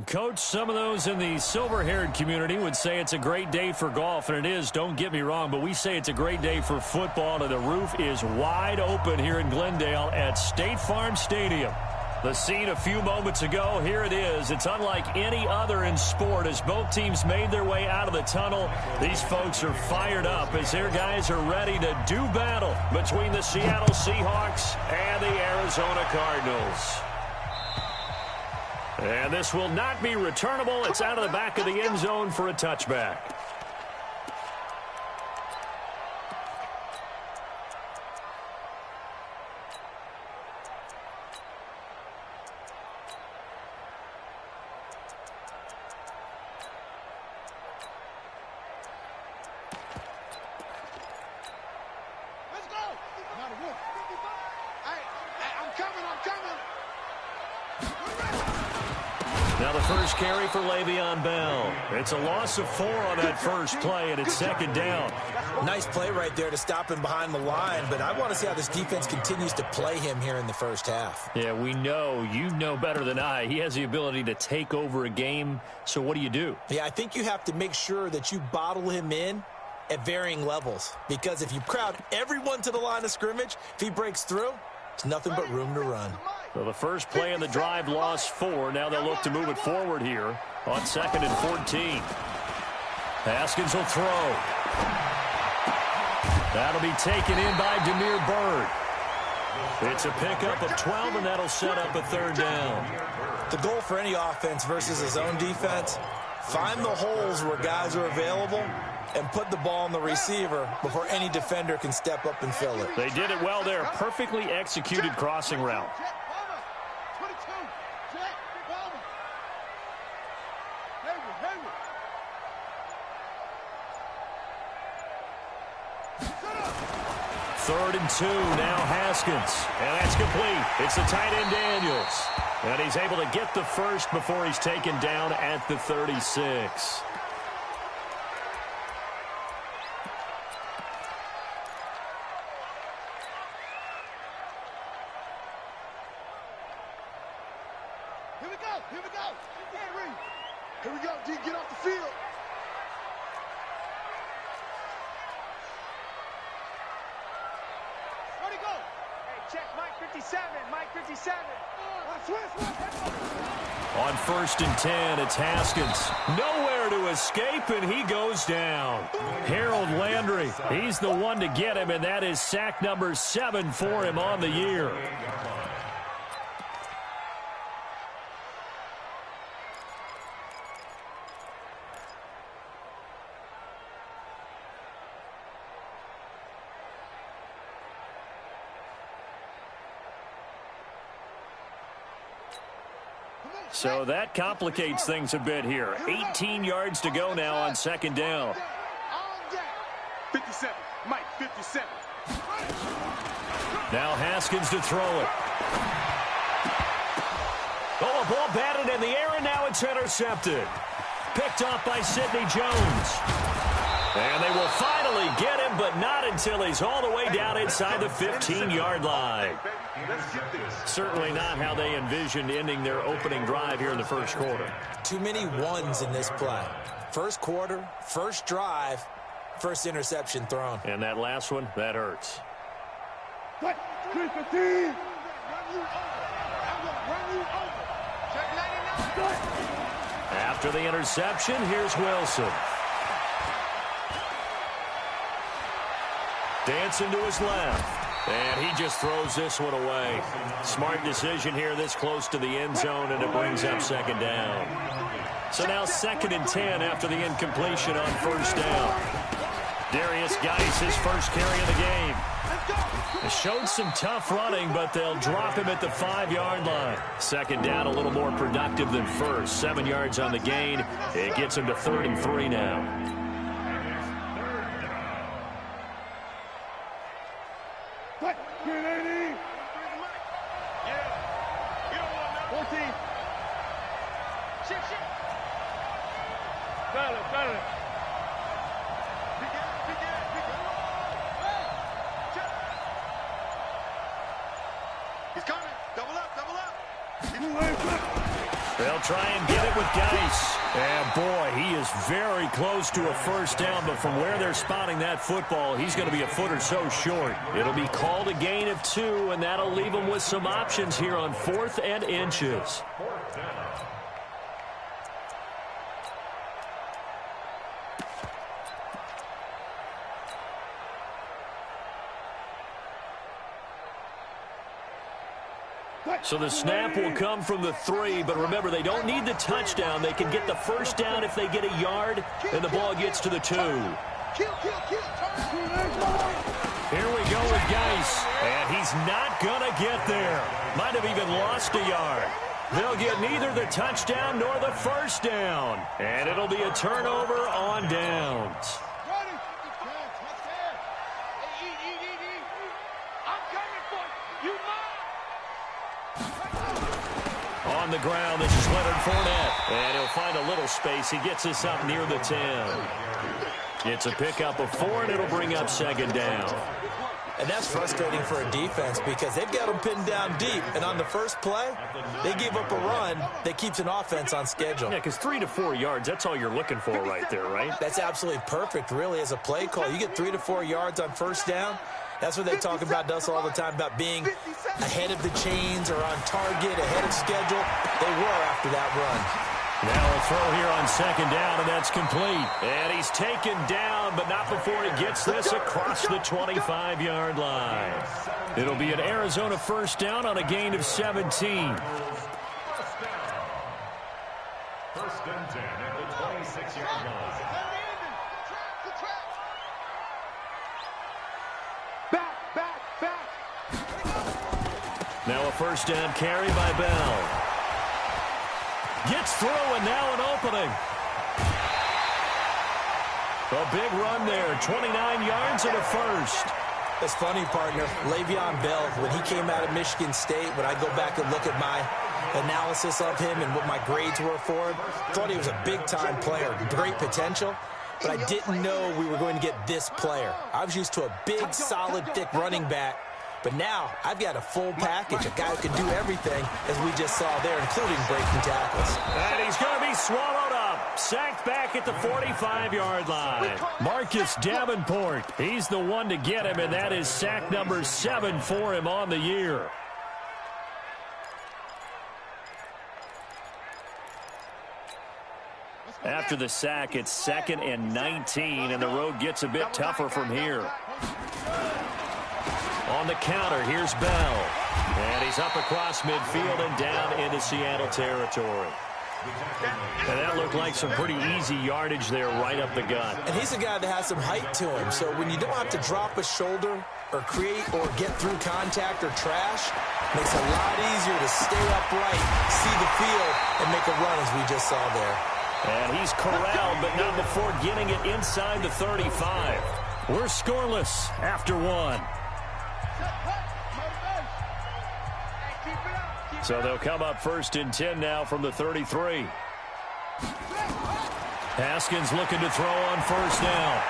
Coach, some of those in the silver-haired community would say it's a great day for golf, and it is, don't get me wrong, but we say it's a great day for football, and the roof is wide open here in Glendale at State Farm Stadium. The scene a few moments ago, here it is. It's unlike any other in sport as both teams made their way out of the tunnel. These folks are fired up as their guys are ready to do battle between the Seattle Seahawks and the Arizona Cardinals. And this will not be returnable. It's out of the back of the end zone for a touchback. Let's go. I'm coming. Now the first carry for Le'Veon Bell. It's a loss of 4 on that first play, and it's second down. Nice play right there to stop him behind the line, but I want to see how this defense continues to play him here in the first half. Yeah, we know. You know better than I. He has the ability to take over a game, so what do? Yeah, I think you have to make sure that you bottle him in at varying levels, because if you crowd everyone to the line of scrimmage, if he breaks through, it's nothing but room to run. So the first play of the drive lost 4. Now they'll look to move it forward here on 2nd and 14. Haskins will throw. That'll be taken in by Damiere Byrd. It's a pickup of 12, and that'll set up a 3rd down. The goal for any offense versus his own defense, find the holes where guys are available and put the ball on the receiver before any defender can step up and fill it. They did it well there. Perfectly executed crossing route. Third and 2, now Haskins. And that's complete. It's the tight end Daniels. And he's able to get the first before he's taken down at the 36. Here we go, D, get off the field. Where'd he go? Hey, check Mike 57, Mike 57. On 1st and 10, it's Haskins. Nowhere to escape, and he goes down. Harold Landry, he's the one to get him, and that is sack number 7 for him on the year. So that complicates things a bit here. 18 yards to go now on 2nd down. 57, Mike, 57. Now Haskins to throw it. Oh, a ball batted in the air, and now it's intercepted. Picked off by Sidney Jones. And they will finally get him, but not until he's all the way down inside the 15-yard line. Certainly not how they envisioned ending their opening drive here in the first quarter. Too many ones in this play. First quarter, first drive, first interception thrown. And that last one, that hurts. After the interception, here's Wilson. Dancing to his left. And he just throws this one away. Smart decision here this close to the end zone, and it brings up 2nd down. So now 2nd and 10 after the incompletion on 1st down. Darius Geis, his first carry of the game. It showed some tough running, but they'll drop him at the 5-yard line. 2nd down, a little more productive than first. 7 yards on the gain. It gets him to 3rd and 3 now. They'll try and get it with Geis. And, boy, he is very close to a first down, but from where they're spotting that football, he's going to be a foot or so short. It'll be called a gain of 2, and that'll leave them with some options here on 4th and inches. So the snap will come from the 3, but remember, they don't need the touchdown. They can get the first down if they get a yard, and the ball gets to the 2. Here we go with Geis, and he's not going to get there. Might have even lost a yard. They'll get neither the touchdown nor the first down, and it'll be a turnover on downs. On the ground, this is Leonard Fournette. And he'll find a little space. He gets us up near the 10. It's a pickup of 4, and it'll bring up second down. And that's frustrating for a defense because they've got them pinned down deep. And on the first play, they give up a run that keeps an offense on schedule. Yeah, because 3 to 4 yards, that's all you're looking for right there, right? That's absolutely perfect, really, as a play call. You get 3 to 4 yards on first down. That's what they talk about us all the time, about being ahead of the chains or on target, ahead of schedule. They were after that run. Now a throw here on second down, and that's complete. And he's taken down, but not before he gets this across the 25-yard line. It'll be an Arizona first down on a gain of 17. First and 10 at the 26-yard line. Now a first down carry by Bell. Gets through, and now an opening. A big run there, 29 yards and a first. It's funny, partner. Le'Veon Bell, when he came out of Michigan State, when I go back and look at my analysis of him and what my grades were for him, thought he was a big-time player, great potential, but I didn't know we were going to get this player. I was used to a big, solid, thick running back. But now, I've got a full package, a guy who can do everything, as we just saw there, including breaking tackles. And he's going to be swallowed up. Sacked back at the 45-yard line. Marcus Davenport, he's the one to get him, and that is sack number 7 for him on the year. After the sack, it's 2nd and 19, and the road gets a bit tougher from here. On the counter, here's Bell. And he's up across midfield and down into Seattle territory. And that looked like some pretty easy yardage there right up the gut. And he's a guy that has some height to him. So when you don't have to drop a shoulder or create or get through contact or trash, makes it a lot easier to stay upright, see the field, and make a run as we just saw there. And he's corralled, but not before getting it inside the 35. We're scoreless after 1. So they'll come up 1st and 10 now from the 33. Haskins looking to throw on first down.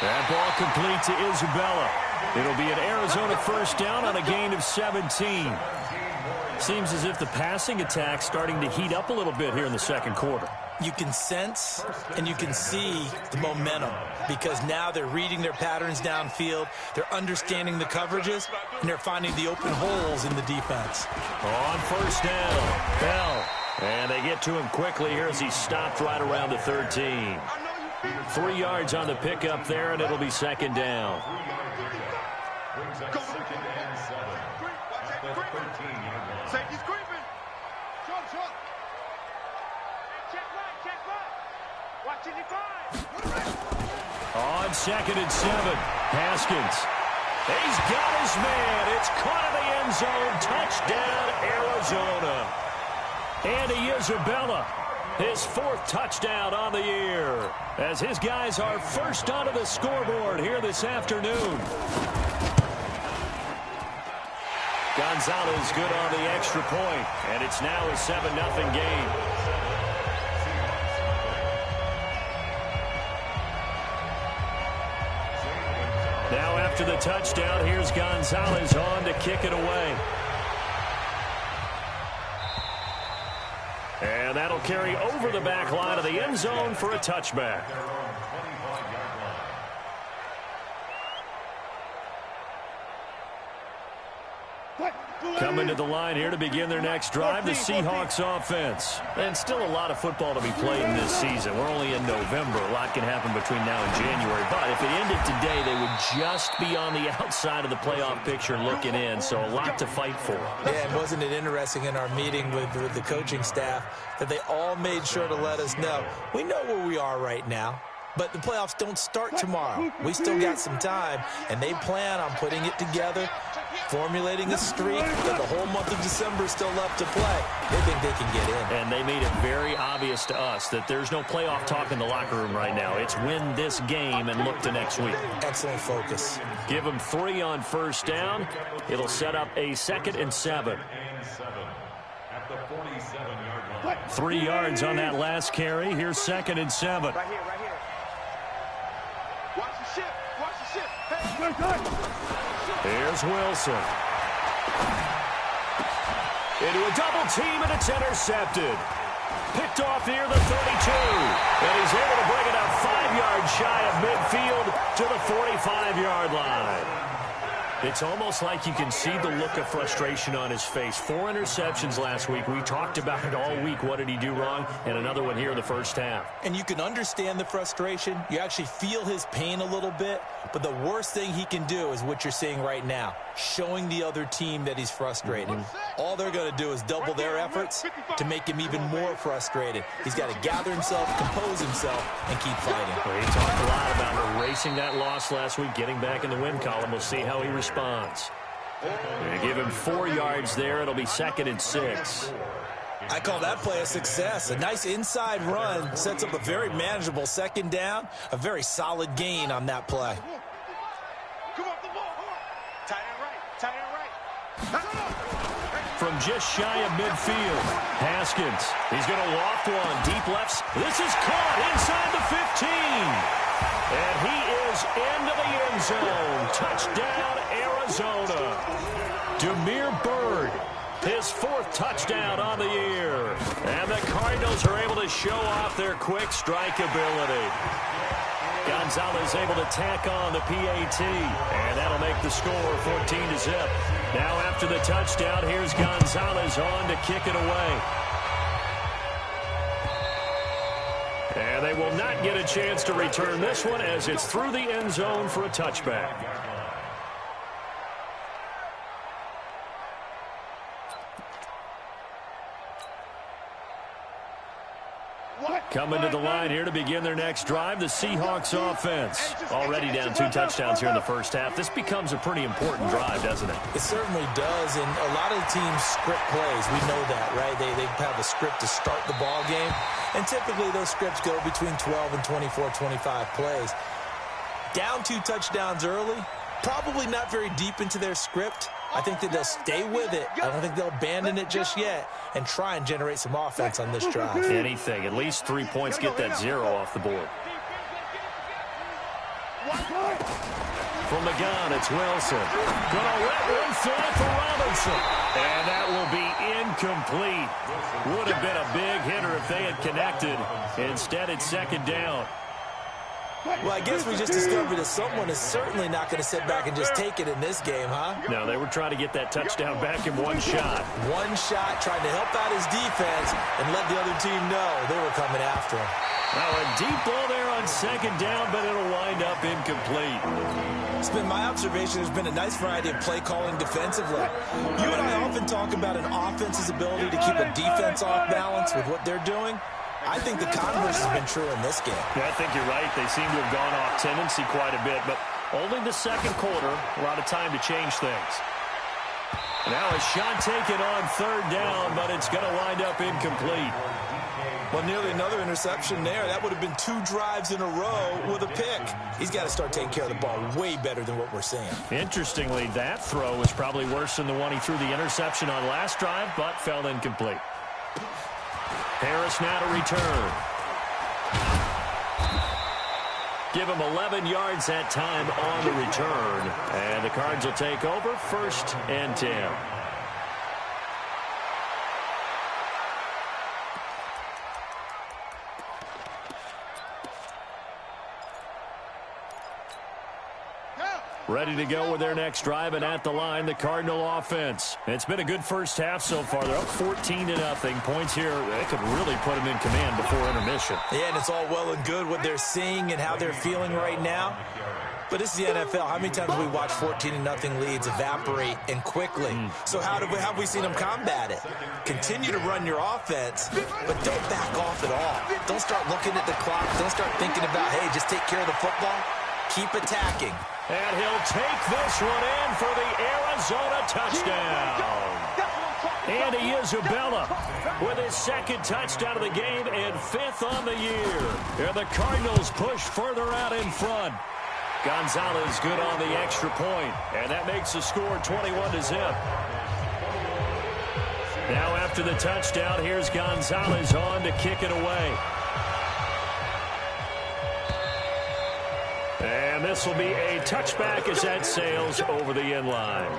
That ball complete to Isabella. It'll be an Arizona first down on a gain of 17. Seems as if the passing attack's starting to heat up a little bit here in the second quarter. You can sense and you can see the momentum because now they're reading their patterns downfield, they're understanding the coverages, and they're finding the open holes in the defense. On first down, Bell. And they get to him quickly here as he stopped right around the 13. 3 yards on the pickup there, and it'll be second down. Safety's creeping. Shot. Check right. Watching the five. On 2nd and 7, Haskins. He's got his man. It's caught in the end zone. Touchdown, Arizona. Andy Isabella, his 4th touchdown on the year, as his guys are first onto the scoreboard here this afternoon. Gonzalez good on the extra point, and it's now a 7-0 game. Now after the touchdown, here's Gonzalez on to kick it away. And that'll carry over the back line of the end zone for a touchback. Coming to the line here to begin their next drive, the Seahawks offense. And still a lot of football to be played in this season. We're only in November. A lot can happen between now and January. But if it ended today, they would just be on the outside of the playoff picture looking in. So a lot to fight for. Yeah, and wasn't it interesting in our meeting with the coaching staff that they all made sure to let us know, we know where we are right now. But the playoffs don't start tomorrow. We still got some time, and they plan on putting it together, formulating a streak that the whole month of December is still left to play. They think they can get in. And they made it very obvious to us that there's no playoff talk in the locker room right now. It's win this game and look to next week. Excellent focus. Give them 3 on first down. It'll set up a 2nd and 7. At the 47-yard line. 3 yards on that last carry. Here's 2nd and 7. Right here, right here. Watch the ship. Watch the ship. Hey, Here's Wilson. Into a double team, and it's intercepted. Picked off near the 32. And he's able to bring it up 5 yards shy of midfield to the 45-yard line. It's almost like you can see the look of frustration on his face. 4 interceptions last week. We talked about it all week. What did he do wrong? And another one here in the first half. And you can understand the frustration. You actually feel his pain a little bit. But the worst thing he can do is what you're seeing right now, showing the other team that he's frustrated. All they're going to do is double their efforts to make him even more frustrated. He's got to gather himself, compose himself, and keep fighting. Well, he talked a lot about erasing that loss last week, getting back in the win column. We'll see how he responds. They give him 4 yards there. It'll be 2nd and 6. I call that play a success. A nice inside run sets up a very manageable 2nd down. A very solid gain on that play. come off the ball. Tight end right. Tight end right. From just shy of midfield, Haskins. He's going to loft one. Deep lefts. This is caught inside the 15. And he is into the end zone. Touchdown, Arizona. Demir Bird, his 4th touchdown on the year. And the Cardinals are able to show off their quick strike ability. Gonzalez able to tack on the PAT, and that'll make the score 14-0. Now after the touchdown, here's Gonzalez on to kick it away. And they will not get a chance to return this one as it's through the end zone for a touchback. Coming to the line here to begin their next drive, the Seahawks offense. Already down 2 touchdowns here in the first half. This becomes a pretty important drive, doesn't it? It certainly does, and a lot of teams script plays. We know that, right? They have a script to start the ball game, and typically those scripts go between 12 and 24, 25 plays. Down 2 touchdowns early, probably not very deep into their script. I think that they'll stay with it. I don't think they'll abandon it just yet and try and generate some offense on this drive. Anything. At least 3 points. Get that 0 off the board. From the gun, it's Wilson. Gonna let one fly for Robinson. And that will be incomplete. Would have been a big hitter if they had connected. Instead, it's 2nd down. Well, I guess we just discovered that someone is certainly not going to sit back and just take it in this game, huh? No, they were trying to get that touchdown back in one shot. One shot, trying to help out his defense and let the other team know they were coming after him. Well, a deep ball there on 2nd down, but it'll wind up incomplete. It's been my observation there's been a nice variety of play calling defensively. You and I often talk about an offense's ability to keep a defense off balance with what they're doing. I think the converse has been true in this game. Yeah, I think you're right. They seem to have gone off tendency quite a bit, but only the 2nd quarter, a lot of time to change things. Now a shot taken on 3rd down, but it's going to wind up incomplete. Well, nearly another interception there. That would have been 2 drives in a row with a pick. He's got to start taking care of the ball way better than what we're seeing. Interestingly, that throw was probably worse than the one he threw the interception on last drive, but fell incomplete. Harris now to return. Give him 11 yards that time on the return. And the Cards will take over 1st and 10. Ready to go with their next drive, and at the line, the Cardinal offense. It's been a good first half so far. They're up 14-0. Points here, they could really put them in command before intermission. Yeah, and it's all well and good what they're seeing and how they're feeling right now. But this is the NFL. How many times have we watched 14-0 leads evaporate and quickly? So how have we seen them combat it? Continue to run your offense, but don't back off at all. Don't start looking at the clock. Don't start thinking about, hey, just take care of the football. Keep attacking. And he'll take this one in for the Arizona touchdown. Andy Isabella with his second touchdown of the game and 5th on the year. And the Cardinals push further out in front. Gonzalez good on the extra point, and that makes the score 21-0. Now after the touchdown, here's Gonzalez on to kick it away. And this will be a touchback as that sails over the end line.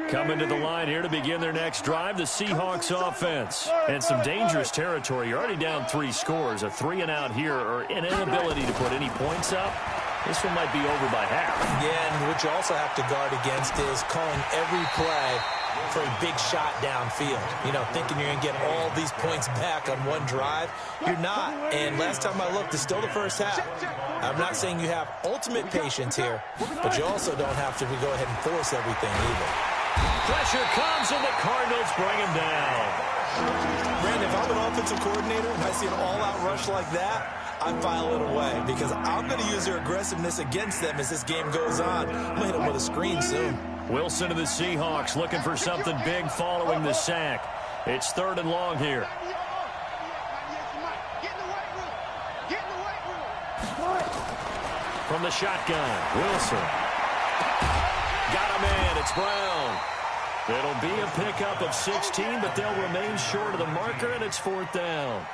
Coming to the line here to begin their next drive, the Seahawks offense. And some dangerous territory. You're already down 3 scores. A 3-and-out here, or an inability to put any points up. This one might be over by half. Yeah, and what you also have to guard against is calling every play for a big shot downfield. You know, thinking you're going to get all these points back on one drive. You're not. And last time I looked, it's still the first half. I'm not saying you have ultimate patience here, but you also don't have to go ahead and force everything either. Pressure comes, and the Cardinals bring him down. Brandon, if I'm an offensive coordinator and I see an all-out rush like that, I file it away because I'm going to use their aggressiveness against them as this game goes on. I'm going to hit them with a screen soon. Wilson of the Seahawks looking for something big following the sack. It's 3rd and long here. From the shotgun, Wilson. Got a man, it's Brown. It'll be a pickup of 16, but they'll remain short of the marker, and it's 4th down.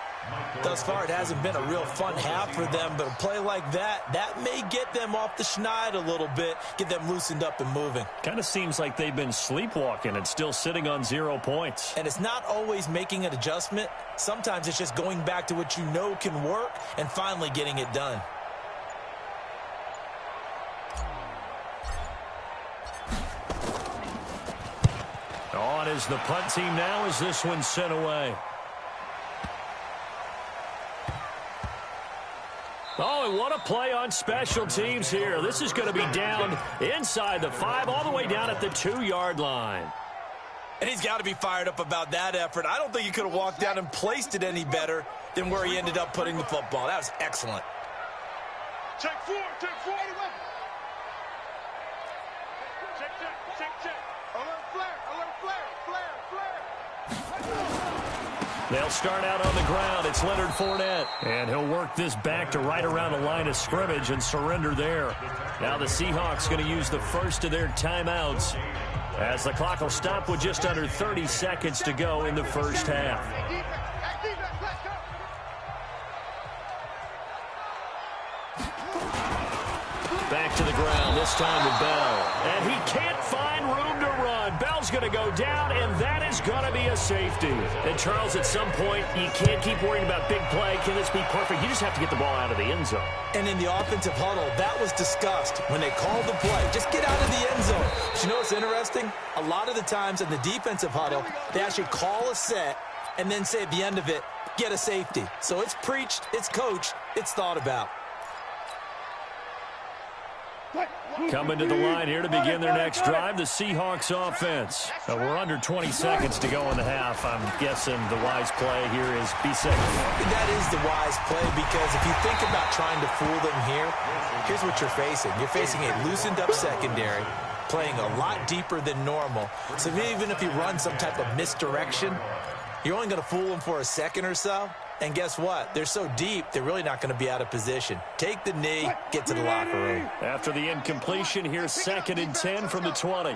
Thus far, it hasn't been a real fun half for them, but a play like that may get them off the schneid a little bit, get them loosened up and moving. Kind of seems like they've been sleepwalking and still sitting on 0 points. And it's not always making an adjustment. Sometimes it's just going back to what you know can work and finally getting it done. On is the punt team now as this one's sent away. Oh, and what a play on special teams here. This is going to be down inside the 5, all the way down at the 2-yard line. And he's got to be fired up about that effort. I don't think he could have walked down and placed it any better than where he ended up putting the football. That was excellent. Check 4, check 4. Check. Alert flare. They'll start out on the ground. It's Leonard Fournette. And he'll work this back to right around the line of scrimmage and surrender there. Now the Seahawks going to use the first of their timeouts as the clock will stop with just under 30 seconds to go in the first half. Back to the ground, this time to Bell. And he can't find room to run. Bell's going to go down, and that is going to be a safety. And, Charles, at some point, you can't keep worrying about big play. Can this be perfect? You just have to get the ball out of the end zone. And in the offensive huddle, that was discussed when they called the play. Just get out of the end zone. But you know what's interesting? A lot of the times in the defensive huddle, they actually call a set and then say at the end of it, get a safety. So it's preached, it's coached, it's thought about. Coming to the line here to begin their next drive, the Seahawks offense. We're under 20 seconds to go in the half. I'm guessing the wise play here is be safe. That is the wise play because if you think about trying to fool them here, here's what you're facing. You're facing a loosened up secondary, playing a lot deeper than normal. So even if you run some type of misdirection, you're only going to fool them for a second or so. And guess what? They're so deep, they're really not going to be out of position. Take the knee, get to the locker room. After the incompletion, here's 2nd and 10 from the 20.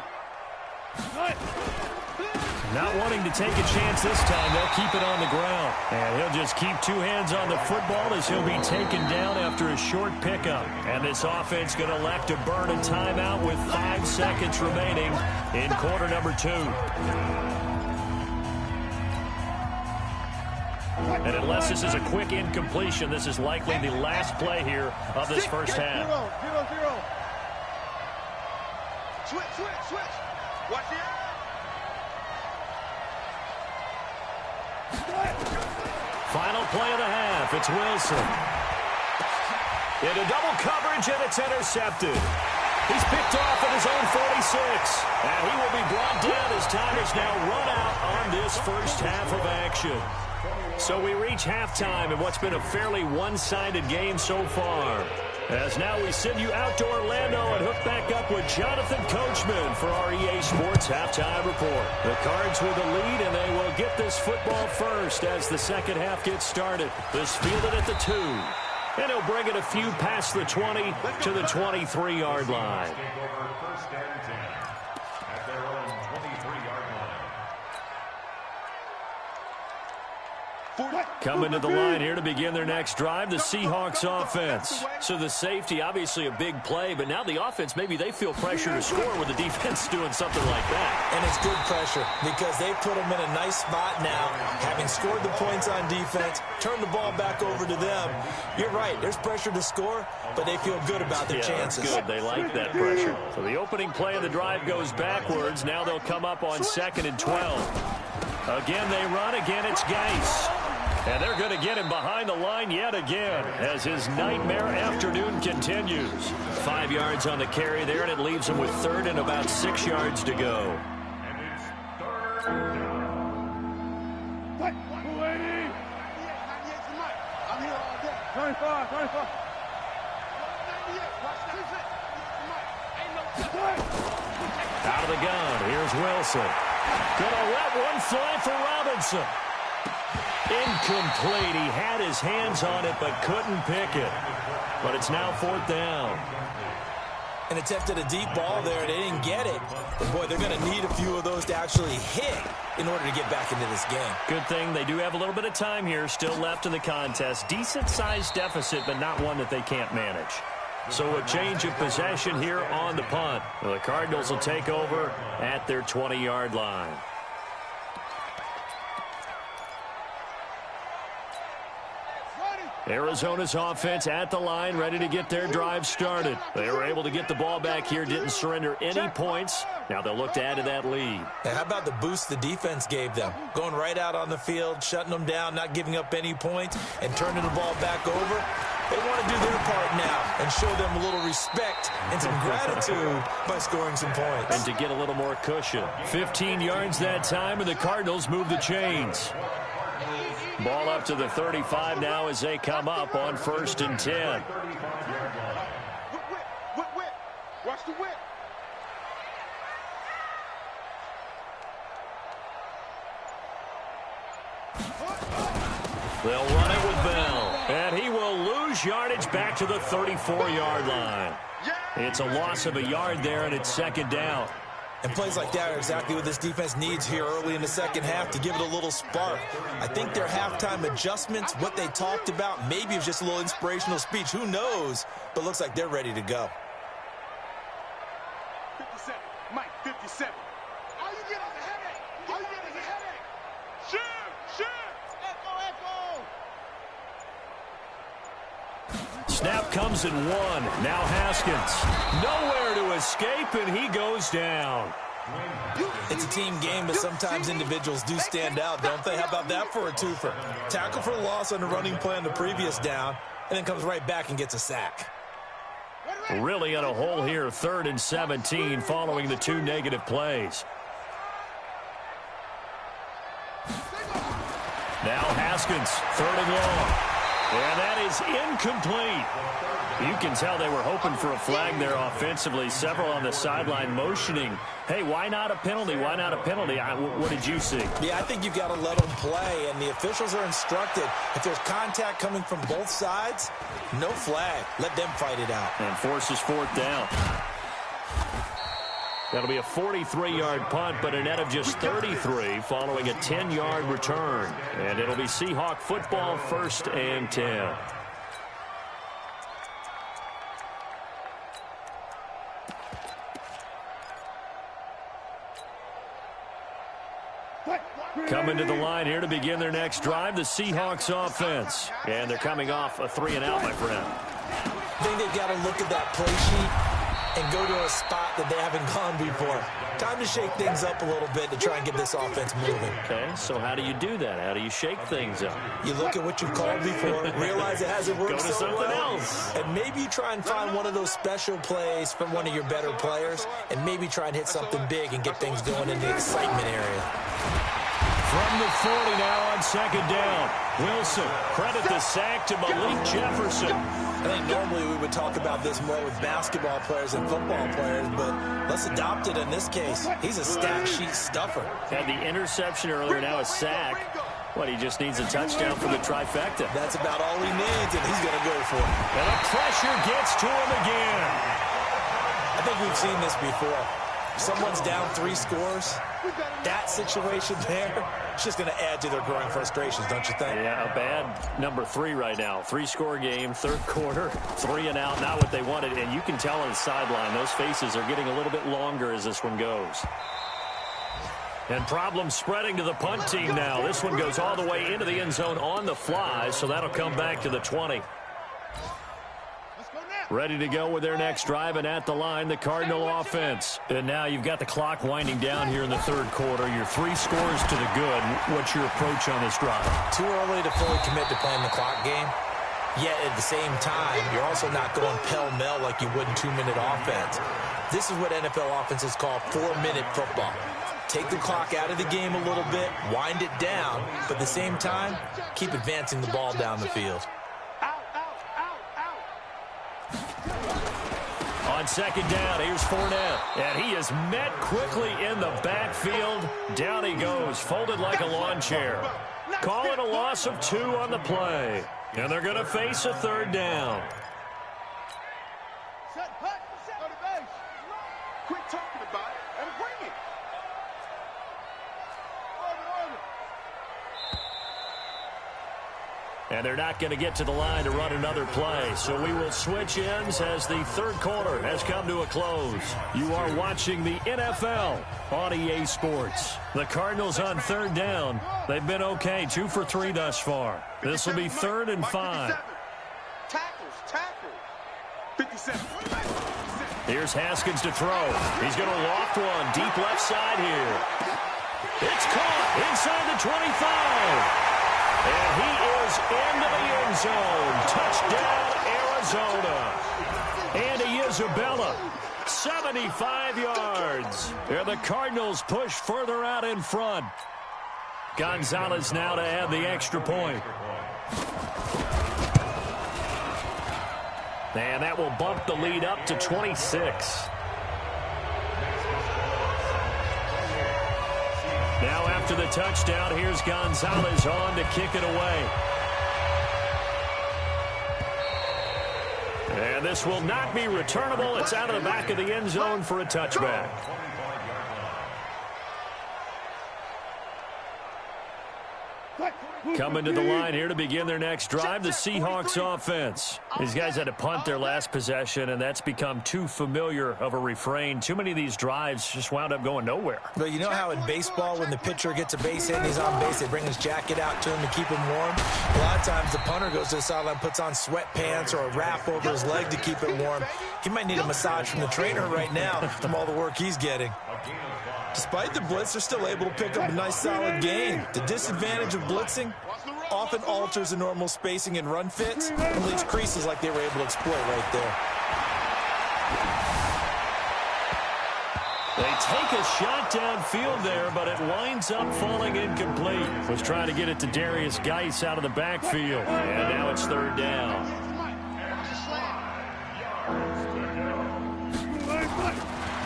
Not wanting to take a chance this time, they'll keep it on the ground. And he'll just keep two hands on the football as he'll be taken down after a short pickup. And this offense going to elect to burn a timeout with 5 seconds remaining in quarter number 2. And unless this is a quick incompletion, this is likely the last play here of this first half. 0-0. Switch. Watch the eye. Final play of the half. It's Wilson. Into double coverage, and it's intercepted. He's picked off at his own 46. And he will be brought down as time is now run out on this first half of action. So we reach halftime in what's been a fairly one-sided game so far. As now we send you out to Orlando and hook back up with Jonathan Coachman for our EA Sports Halftime Report. The Cards with the lead, and they will get this football first as the second half gets started. This fielded at the 2. And he'll bring it a few past the 20 to the 23-yard line. First and 10 at their own 23-yard line. Coming to the line here to begin their next drive, the Seahawks offense. So the safety, obviously a big play, but now the offense, maybe they feel pressure to score with the defense doing something like that. And it's good pressure because they put them in a nice spot now, having scored the points on defense, turn the ball back over to them. You're right, there's pressure to score, but they feel good about their chances. That's good. They like that pressure. So the opening play of the drive goes backwards. Now they'll come up on 2nd and 12. Again, they run. Again, it's Geis. And they're going to get him behind the line yet again as his nightmare afternoon continues. 5 yards on the carry there, and it leaves him with 3rd and about 6 yards to go. And it's 3rd down. I'm here all day. 25. Out of the gun, here's Wilson. Gonna let one fly for Robinson. Incomplete. He had his hands on it but couldn't pick it. But it's now 4th down. And attempted a deep ball there. They didn't get it. But, boy, they're going to need a few of those to actually hit in order to get back into this game. Good thing they do have a little bit of time here still left in the contest. Decent-sized deficit, but not one that they can't manage. So a change of possession here on the punt. The Cardinals will take over at their 20-yard line. Arizona's offense at the line, ready to get their drive started. They were able to get the ball back here, didn't surrender any points. Now they'll look to add to that lead. How about the boost the defense gave them? Going right out on the field, shutting them down, not giving up any points, and turning the ball back over. They want to do their part now and show them a little respect and some gratitude by scoring some points. And to get a little more cushion. 15 yards that time, and the Cardinals move the chains. Ball up to the 35 now as they come up on 1st and 10. Whip. Watch the whip. They'll run it with Bell. And he will lose yardage back to the 34-yard line. It's a loss of a yard there, and it's 2nd down. And plays like that are exactly what this defense needs here early in the second half to give it a little spark. I think their halftime adjustments, what they talked about, maybe it's just a little inspirational speech. Who knows? But looks like they're ready to go. 57. Mike, 57. All you get is a headache. Shoot. Echo. Snap comes in 1. Now Haskins. Nowhere to escape, and he goes down. It's a team game, but sometimes individuals do stand out, don't they? How about that for a twofer? Tackle for loss on the running play on the previous down, and then comes right back and gets a sack. Really in a hole here, 3rd and 17 following the 2 negative plays. Now Haskins, 3rd and long. And that is incomplete. You can tell they were hoping for a flag there offensively. Several on the sideline motioning. Hey, why not a penalty? Why not a penalty? What did you see? Yeah, I think you've got to let them play, and the officials are instructed. If there's contact coming from both sides, no flag. Let them fight it out. And forces 4th down. That'll be a 43-yard punt, but a net of just 33 following a 10-yard return. And it'll be Seahawk football, 1st and 10. Coming to the line here to begin their next drive, the Seahawks offense. And they're coming off a 3-and-out, my friend. I think they've got to look at that play sheet and go to a spot that they haven't gone before. Time to shake things up a little bit to try and get this offense moving. Okay, so how do you do that? How do you shake things up? You look at what you've called before, realize it hasn't worked Go to so something well, else. and maybe you try and find one of those special plays from one of your better players, and maybe try and hit something big and get things going in the excitement area. From the 40 now on 2nd down. Wilson, credit the sack to Malik Jefferson. I think normally we would talk about this more with basketball players than football players, but let's adopt it in this case. He's a stat sheet stuffer. Had the interception earlier, now a sack. What, he just needs a touchdown for the trifecta. That's about all he needs, and he's going to go for it. And the pressure gets to him again. I think we've seen this before. Someone's down 3 scores. That situation there, it's just going to add to their growing frustrations, don't you think? Yeah, a bad number 3 right now. 3-score game, 3rd quarter, 3-and-out, not what they wanted. And you can tell on the sideline, those faces are getting a little bit longer as this one goes. And problems spreading to the punt team now. This one goes all the way into the end zone on the fly, so that'll come back to the 20. Ready to go with their next drive, and at the line, the Cardinal offense. And now you've got the clock winding down here in the 3rd quarter. You're 3 scores to the good. What's your approach on this drive? Too early to fully commit to playing the clock game. Yet at the same time, you're also not going pell-mell like you would in 2-minute offense. This is what NFL offenses call 4-minute football. Take the clock out of the game a little bit, wind it down, but at the same time, keep advancing the ball down the field. On 2nd down, here's Fournette. And he is met quickly in the backfield. Down he goes, folded like a lawn chair. Call it a loss of 2 on the play. And they're going to face a 3rd down. Quit talking about it and bring it. And they're not going to get to the line to run another play. So we will switch ends as the 3rd quarter has come to a close. You are watching the NFL on EA Sports. The Cardinals on 3rd down. They've been okay, 2 for 3 thus far. This will be 3rd and 5. Tackles. 57. Here's Haskins to throw. He's going to loft one deep left side here. It's caught inside the 25. And he is into the end zone. Touchdown, Arizona. Andy Isabella, 75 yards. And the Cardinals push further out in front. Gonzalez now to add the extra point. And that will bump the lead up to 26. Now after the touchdown, here's Gonzalez on to kick it away. And this will not be returnable. It's out of the back of the end zone for a touchback. Coming to the line here to begin their next drive, the Seahawks offense. These guys had to punt their last possession, and that's become too familiar of a refrain. Too many of these drives just wound up going nowhere. But you know how in baseball, when the pitcher gets a base hit and he's on base, they bring his jacket out to him to keep him warm? A lot of times the punter goes to the sideline, puts on sweatpants or a wrap over his leg to keep it warm. He might need a massage from the trainer right now from all the work he's getting. Despite the blitz, they're still able to pick up a nice solid gain. The disadvantage of blitzing often alters the normal spacing and run fits and leaves creases like they were able to exploit right there. They take a shot downfield there, but it winds up falling incomplete. Was trying to get it to Darius Geis out of the backfield. And now it's 3rd down.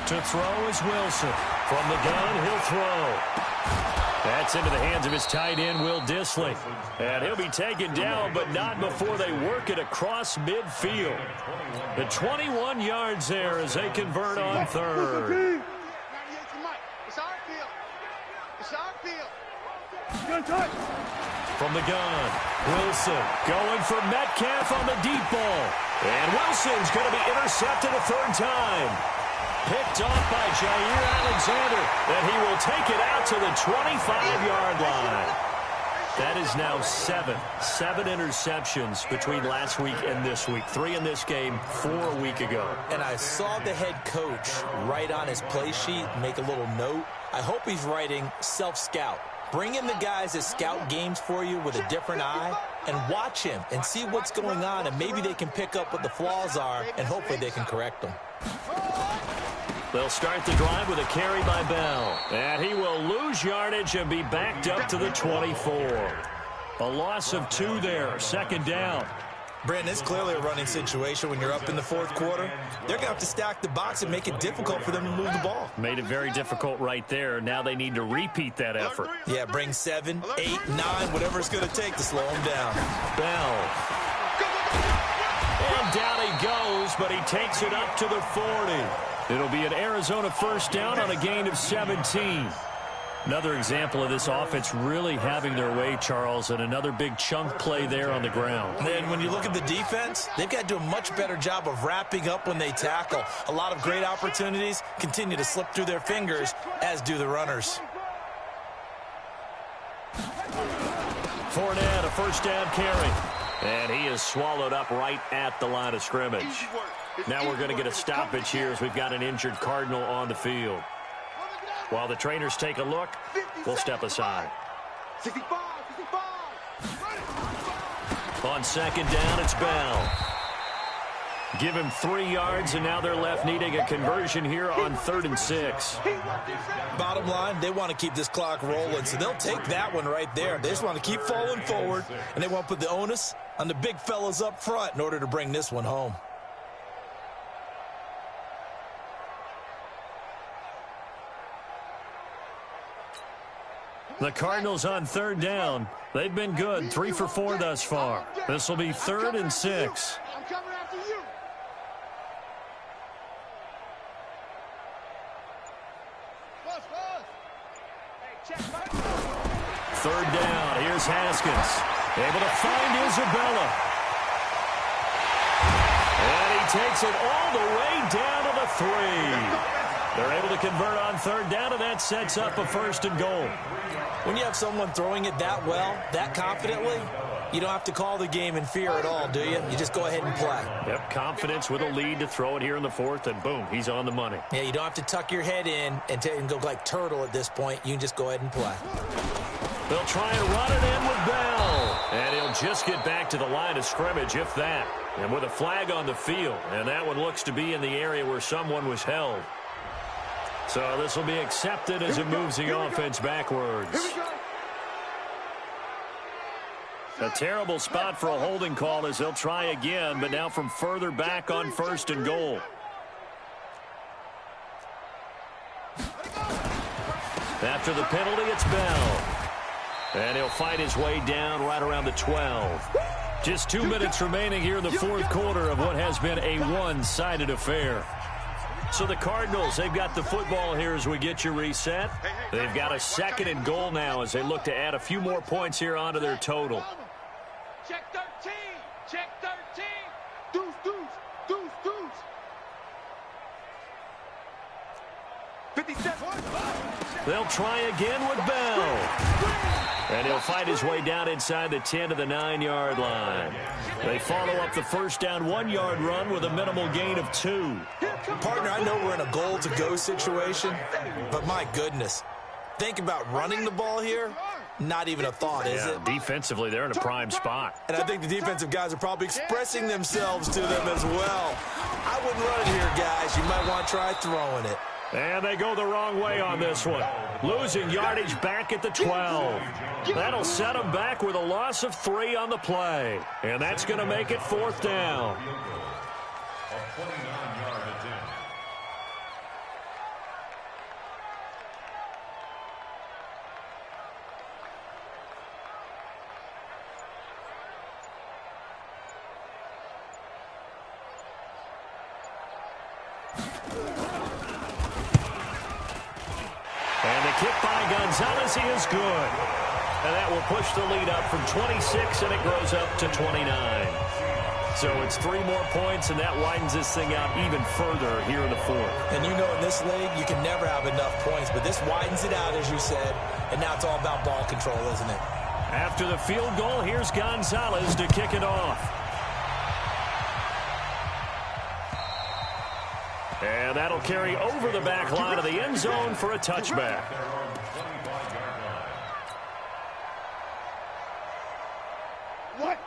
To throw is Wilson. From the gun, he'll throw. That's into the hands of his tight end, Will Dissly. And he'll be taken down, but not before they work it across midfield. The 21 yards there as they convert on 3rd. field. It's our field. From the gun, Wilson going for Metcalf on the deep ball. And Wilson's going to be intercepted a third time. Picked off by Jair Alexander, and he will take it out to the 25-yard line. That is now seven interceptions between last week and this week. 3 in this game, 4 a week ago. And I saw the head coach write on his play sheet, make a little note. I hope he's writing self-scout. Bring in the guys that scout games for you with a different eye and watch him and see what's going on, and maybe they can pick up what the flaws are, and hopefully they can correct them. They'll start the drive with a carry by Bell. And he will lose yardage and be backed up to the 24. A loss of 2 there, second down. Brandon, it's clearly a running situation when you're up in the fourth quarter. They're going to have to stack the box and make it difficult for them to move the ball. Made it very difficult right there. Now they need to repeat that effort. Yeah, bring 7, 8, 9, whatever it's going to take to slow them down. Bell. And down he goes, but he takes it up to the 40. It'll be an Arizona first down on a gain of 17. Another example of this offense really having their way, Charles, and another big chunk play there on the ground. And when you look at the defense, they've got to do a much better job of wrapping up when they tackle. A lot of great opportunities continue to slip through their fingers, as do the runners. Fournette, a first down carry. And he is swallowed up right at the line of scrimmage. Now we're going to get a stoppage here as we've got an injured Cardinal on the field. While the trainers take a look, we'll step aside. 65. On second down, it's Bell. Give him 3 yards, and now they're left needing a conversion here on 3rd and 6. Bottom line, they want to keep this clock rolling, so they'll take that one right there. They just want to keep falling forward, and they want to put the onus on the big fellas up front in order to bring this one home. The Cardinals on 3rd down. They've been good, 3 for 4 thus far. This will be 3rd and 6. I'm coming after you. Third down. Here's Haskins. Able to find Isabella. And he takes it all the way down to the 3. They're able to convert on 3rd down, and that sets up a 1st and goal. When you have someone throwing it that well, that confidently, you don't have to call the game in fear at all, do you? You just go ahead and play. Yep, confidence with a lead to throw it here in the 4th, and boom, he's on the money. Yeah, you don't have to tuck your head in and go like turtle at this point. You can just go ahead and play. They'll try and run it in with Bell. And he'll just get back to the line of scrimmage, if that. And with a flag on the field, and that one looks to be in the area where someone was held. So this will be accepted as it moves the offense backwards. A terrible spot for a holding call as they'll try again, but now from further back on 1st and goal. After the penalty, it's Bell. And he'll fight his way down right around the 12. Just 2 minutes remaining here in the 4th quarter of what has been a one-sided affair. So the Cardinals, they've got the football here as we get you reset. They've got a 2nd and goal now as they look to add a few more points here onto their total. Check 13. Check 13. Deuce, deuce, deuce, deuce. 57. They'll try again with Bell. And he'll fight his way down inside the 10 to the 9-yard line. They follow up the first down 1-yard run with a minimal gain of 2. Partner, I know we're in a goal-to-go situation, but my goodness. Think about running the ball here. Not even a thought, is it? Defensively, they're in a prime spot. And I think the defensive guys are probably expressing themselves to them as well. I wouldn't run it here, guys. You might want to try throwing it. And they go the wrong way on this one. Losing yardage back at the 12. That'll set them back with a loss of 3 on the play. And that's going to make it 4th down. A 29-yard attempt. And the kick by Gonzalez is good. And that will push the lead up from 26, and it grows up to 29. So it's 3 more points, and that widens this thing out even further here in the fourth. And you know in this league, you can never have enough points, but this widens it out, as you said, and now it's all about ball control, isn't it? After the field goal, here's Gonzalez to kick it off. And that'll carry over the back line of the end zone for a touchback.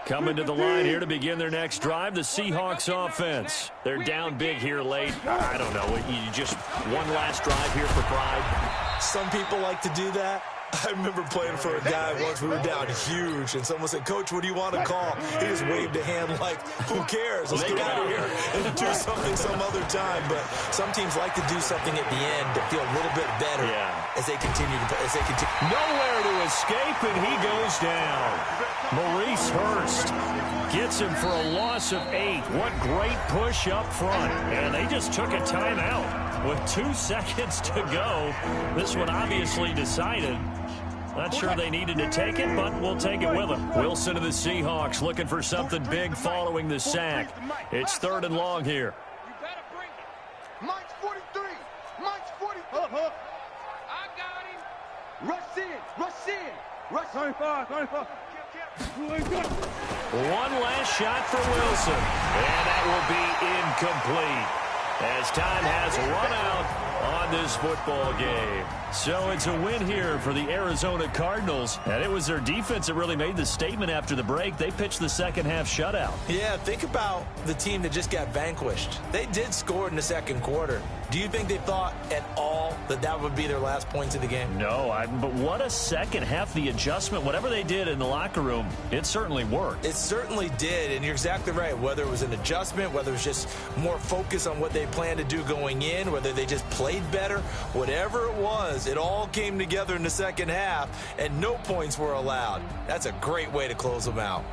Coming to the line here to begin their next drive, the Seahawks offense. They're down big here late. I don't know. You just one last drive here for pride. Some people like to do that. I remember playing for a guy once. We were down huge, and someone said, "Coach, what do you want to call?" He just waved a hand like, "Who cares? Let's get out of here and do something some other time." But some teams like to do something at the end to feel a little bit better as they continue to play. Nowhere to escape, and he goes down. Maurice Hurst gets him for a loss of 8. What great push up front. And they just took a timeout with 2 seconds to go. This one obviously decided. Not sure they needed to take it, but we'll take it with them. Wilson of the Seahawks looking for something big following the sack. It's 3rd and long here. You better bring it. Mike's 43. Mike's 43. I got him. Rush in. Rush in. Rush 25. 25. One last shot for Wilson. And that will be incomplete, as time has run out on this football game. So it's a win here for the Arizona Cardinals. And it was their defense that really made the statement after the break. They pitched the second half shutout. Yeah, think about the team that just got vanquished. They did score in the second quarter. Do you think they thought at all that that would be their last points of the game? No, but what a second half. The adjustment, whatever they did in the locker room, it certainly worked. It certainly did, and you're exactly right. Whether it was an adjustment, whether it was just more focus on what they planned to do going in, whether they just played better, whatever it was, it all came together in the second half, and no points were allowed. That's a great way to close them out.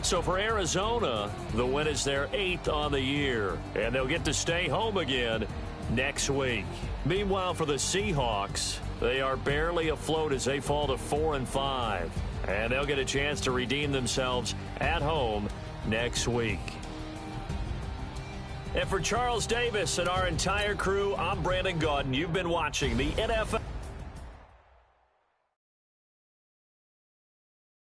So for Arizona, the win is their 8th on the year, and they'll get to stay home again next week. Meanwhile, for the Seahawks, they are barely afloat as they fall to 4-5, and they'll get a chance to redeem themselves at home next week. And for Charles Davis and our entire crew, I'm Brandon Gaudin. You've been watching the NFL.